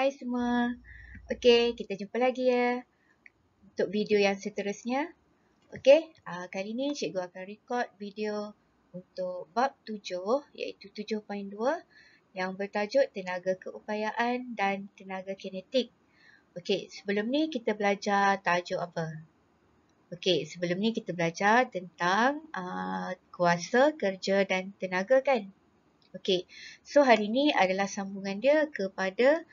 Hai semua. Okey, kita jumpa lagi ya untuk video yang seterusnya. Okey, kali ni cikgu akan record video untuk bab 7 iaitu 7.2 yang bertajuk tenaga keupayaan dan tenaga kinetik. Okey, sebelum ni kita belajar tajuk apa? Okey, sebelum ni kita belajar tentang kuasa, kerja dan tenaga kan? Okey, so hari ni adalah sambungan dia kepada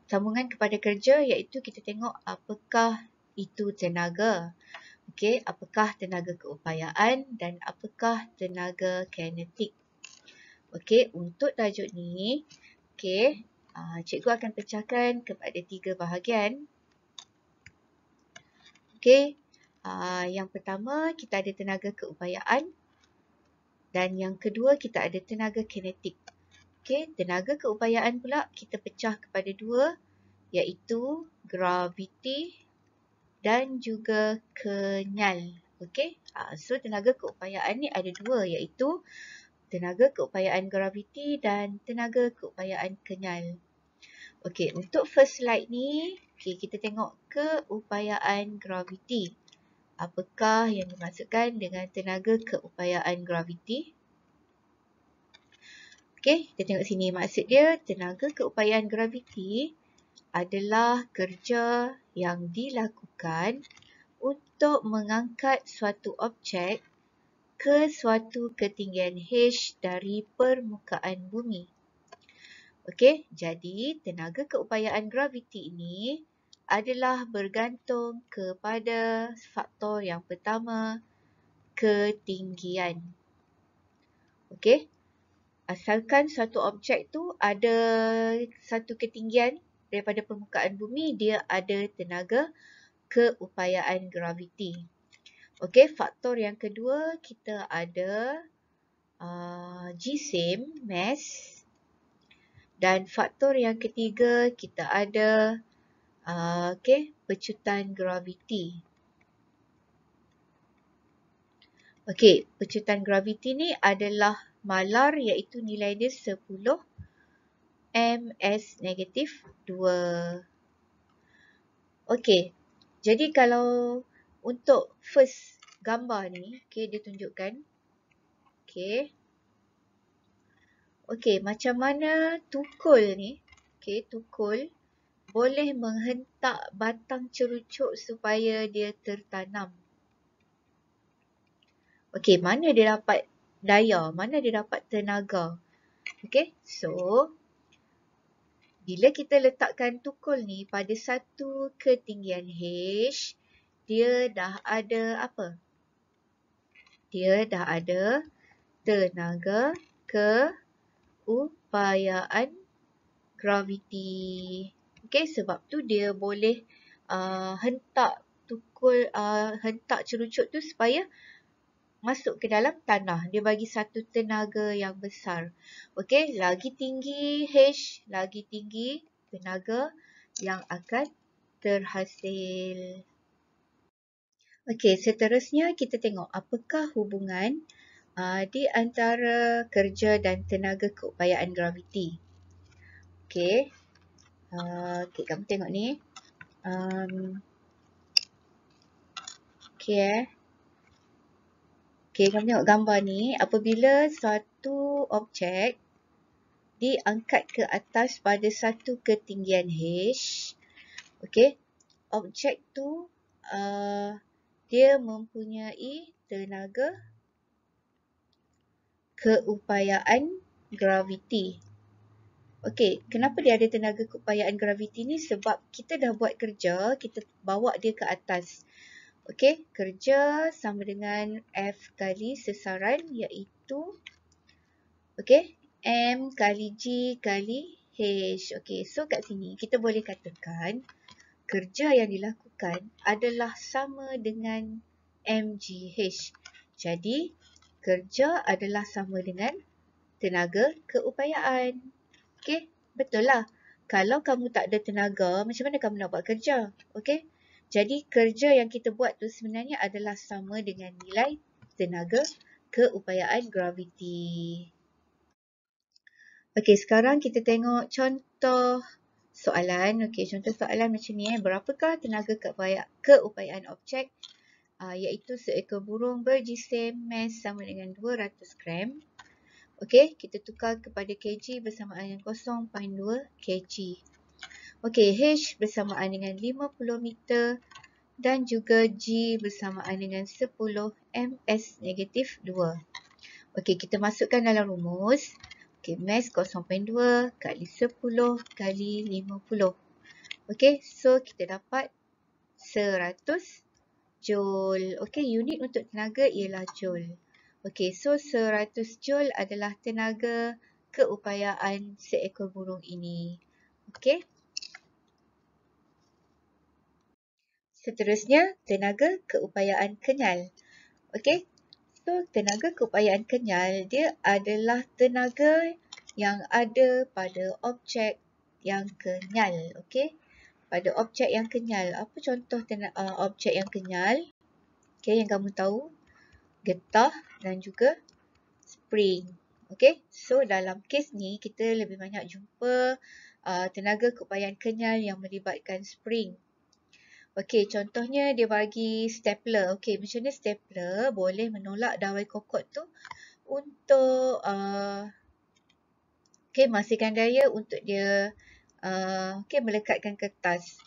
sambungan kepada kerja, iaitu kita tengok apakah itu tenaga. Okey, apakah tenaga keupayaan dan apakah tenaga kinetik. Okey, untuk tajuk ni, okey, cikgu akan pecahkan kepada 3 bahagian. Okey, yang pertama kita ada tenaga keupayaan dan yang kedua kita ada tenaga kinetik. Okey, tenaga keupayaan pula kita pecah kepada 2 iaitu graviti dan juga kenyal. Okey, so tenaga keupayaan ni ada 2 iaitu tenaga keupayaan graviti dan tenaga keupayaan kenyal. Okey, untuk first slide ni, okey, kita tengok keupayaan graviti. Apakah yang dimaksudkan dengan tenaga keupayaan graviti? Okey, kita tengok sini. Maksud dia tenaga keupayaan graviti adalah kerja yang dilakukan untuk mengangkat suatu objek ke suatu ketinggian h dari permukaan bumi. Okey, jadi tenaga keupayaan graviti ini adalah bergantung kepada faktor yang pertama, ketinggian. Okey, asalkan suatu objek tu ada satu ketinggian daripada permukaan bumi, dia ada tenaga keupayaan graviti. Okey, faktor yang kedua kita ada jisim, mass. Dan faktor yang ketiga kita ada pecutan graviti. Okey, pecutan graviti ni adalah malar, iaitu nilai dia 10 ms negatif 2. Okey, jadi kalau untuk first gambar ni, okey, dia tunjukkan. Okey. Okey, macam mana tukul ni, okey, tukul boleh menghentak batang cerucuk supaya dia tertanam. Okey, mana dia dapat daya, mana dia dapat tenaga. Okey, so bila kita letakkan tukul ni pada satu ketinggian h, dia dah ada apa? Dia dah ada tenaga keupayaan graviti. Okey, sebab tu dia boleh hentak tukul, hentak cerucuk tu supaya masuk ke dalam tanah. Dia bagi satu tenaga yang besar. Okey, lagi tinggi H, lagi tinggi tenaga yang akan terhasil. Okey, seterusnya kita tengok apakah hubungan di antara kerja dan tenaga keupayaan graviti. Okey. Okey, kamu tengok ni. Okey. Okey, kamu tengok gambar ni. Apabila suatu objek diangkat ke atas pada satu ketinggian h, okey, objek tu dia mempunyai tenaga keupayaan graviti. Okey, kenapa dia ada tenaga keupayaan graviti ni? Sebab kita dah buat kerja, kita bawa dia ke atas. Okey, kerja sama dengan F kali sesaran, iaitu okey, M kali G kali H. Okey, so kat sini kita boleh katakan kerja yang dilakukan adalah sama dengan MGH. Jadi, kerja adalah sama dengan tenaga keupayaan. Okey, betul lah. Kalau kamu tak ada tenaga, macam mana kamu nak buat kerja? Okey, jadi kerja yang kita buat tu sebenarnya adalah sama dengan nilai tenaga keupayaan graviti. Okey, sekarang kita tengok contoh contoh soalan. Okey, contoh soalan macam ni. Berapakah tenaga keupayaan objek iaitu seekor burung berjisim mass sama dengan 200 gram. Okey, kita tukar kepada kg bersamaan dengan 0.2 kg. Okey, H bersamaan dengan 50 meter dan juga G bersamaan dengan 10 ms negatif 2. Okey, kita masukkan dalam rumus. Okey, mass 0.2 kali 10 kali 50. Okey, so kita dapat 100 joule. Okey, unit untuk tenaga ialah joule. Okey, so 100 joule adalah tenaga keupayaan seekor burung ini. Okey. Seterusnya, tenaga keupayaan kenyal. Okey. So, tenaga keupayaan kenyal dia adalah tenaga yang ada pada objek yang kenyal. Okey. Pada objek yang kenyal. Apa contoh objek yang kenyal? Okey, yang kamu tahu. Getah dan juga spring. Okey. So, dalam kes ni kita lebih banyak jumpa tenaga keupayaan kenyal yang melibatkan spring. Okey, contohnya dia bagi stapler. Okey, macam mana stapler boleh menolak dawai kokot tu untuk masihkan daya untuk dia melekatkan kertas.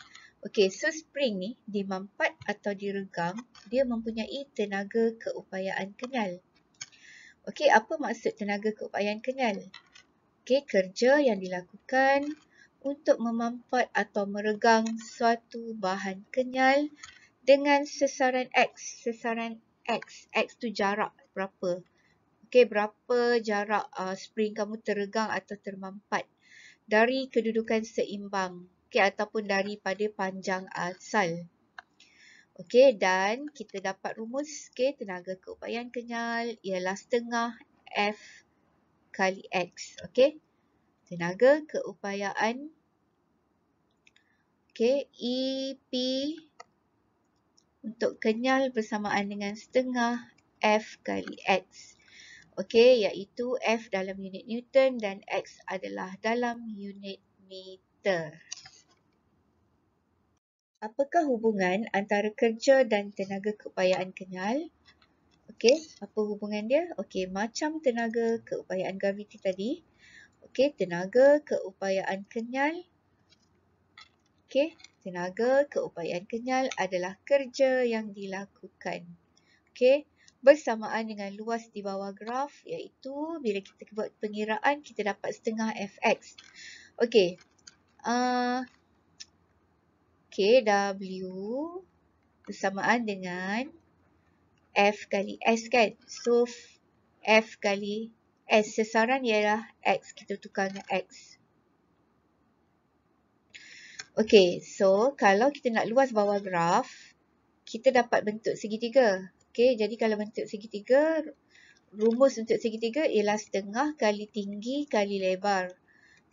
Okey, so spring ni dimampat atau diregang, dia mempunyai tenaga keupayaan kenyal. Okey, apa maksud tenaga keupayaan kenyal? Okey, kerja yang dilakukan untuk memampat atau meregang suatu bahan kenyal dengan sesaran X. Sesaran X. X tu jarak berapa. Okey, berapa jarak spring kamu terregang atau termampat dari kedudukan seimbang. Okey, ataupun daripada panjang asal. Okey, dan kita dapat rumus tenaga keupayaan kenyal ialah setengah F kali X. Okey. Tenaga keupayaan EP untuk kenyal bersamaan dengan setengah F kali X. Okey, iaitu F dalam unit Newton dan X adalah dalam unit meter. Apakah hubungan antara kerja dan tenaga keupayaan kenyal? Okey, apa hubungan dia? Okey, macam tenaga keupayaan graviti tadi. Okey, tenaga keupayaan kenyal. Okey, tenaga keupayaan kenyal adalah kerja yang dilakukan. Okey, bersamaan dengan luas di bawah graf, iaitu bila kita buat pengiraan, kita dapat setengah Fx. Okey, W bersamaan dengan F kali S kan. So, F kali S, sesaran ialah X. Kita tukar dengan X. Okey, so kalau kita nak luas bawah graf, kita dapat bentuk segitiga. Okey, jadi kalau bentuk segitiga, rumus untuk segitiga ialah setengah kali tinggi kali lebar.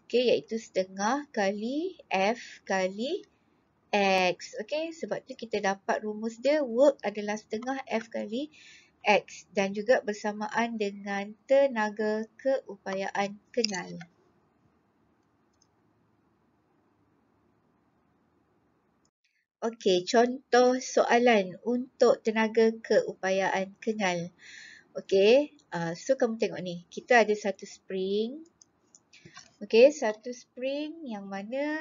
Okey, iaitu setengah kali F kali X. Okey, sebab tu kita dapat rumus dia, work adalah setengah F kali X dan juga bersamaan dengan tenaga keupayaan kenyal. Okey, contoh soalan untuk tenaga keupayaan kenyal. Okey, so kamu tengok ni. Kita ada satu spring. Okey, satu spring yang mana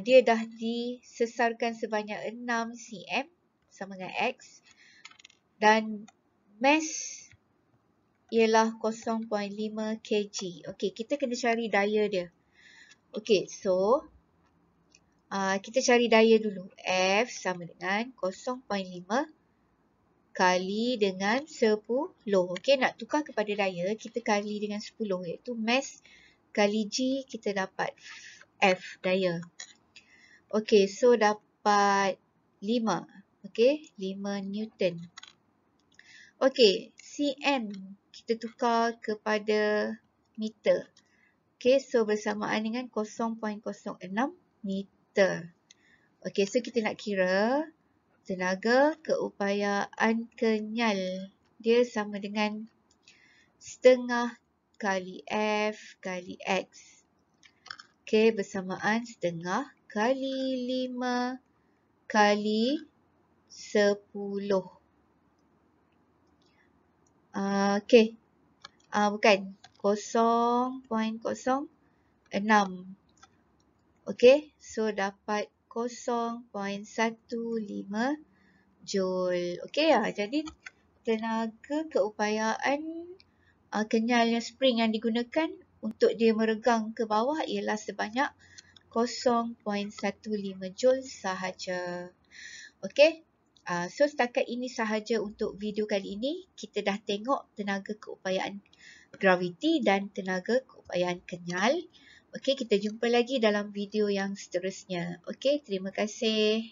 dia dah disesarkan sebanyak 6 cm sama dengan X. Dan mass ialah 0.5 kg. Okey, kita kena cari daya dia. Okey, so kita cari daya dulu. F sama dengan 0.5 kali dengan 10. Okey, nak tukar kepada daya, kita kali dengan 10 iaitu mass kali G, kita dapat F daya. Okey, so dapat 5. Okey, 5 Newton. Okey, cm kita tukar kepada meter. Okey, so bersamaan dengan 0.06 meter. Okey, so kita nak kira tenaga keupayaan kenyal. Dia sama dengan setengah kali F kali X. Okey, bersamaan setengah kali 5 kali 10. Okey. Bukan. 0.06. Okey. So, dapat 0.15 Joule. Okey. Jadi, tenaga keupayaan kenyalnya spring yang digunakan untuk dia meregang ke bawah ialah sebanyak 0.15 Joule sahaja. Okey. So, setakat ini sahaja untuk video kali ini. Kita dah tengok tenaga keupayaan graviti dan tenaga keupayaan kenyal. Okey, kita jumpa lagi dalam video yang seterusnya. Okey, terima kasih.